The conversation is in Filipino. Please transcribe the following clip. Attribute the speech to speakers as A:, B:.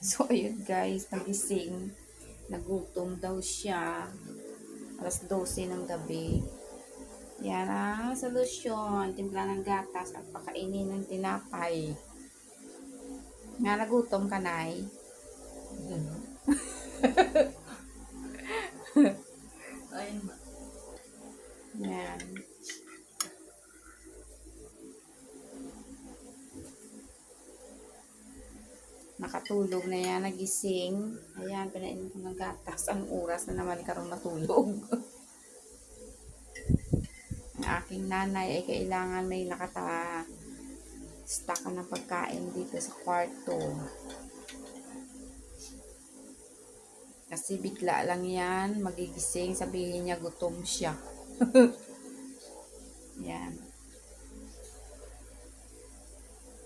A: So, ayun guys, nagising. Nagutom daw siya. Alas 12 ng gabi. Yan ang solusyon. Timpla ng gatas at pakainin ng tinapay. Nga nagutom ka, Nay?
B: Ayun.
A: Yan. Nakatulog na yan, nagising. Ayan, pinainin ko ng gatas. Ang oras na naman karong matulog. Ang aking nanay ay kailangan may stock ng pagkain dito sa kwarto. Kasi bigla lang yan, magigising, sabihin niya gutom siya. Yan.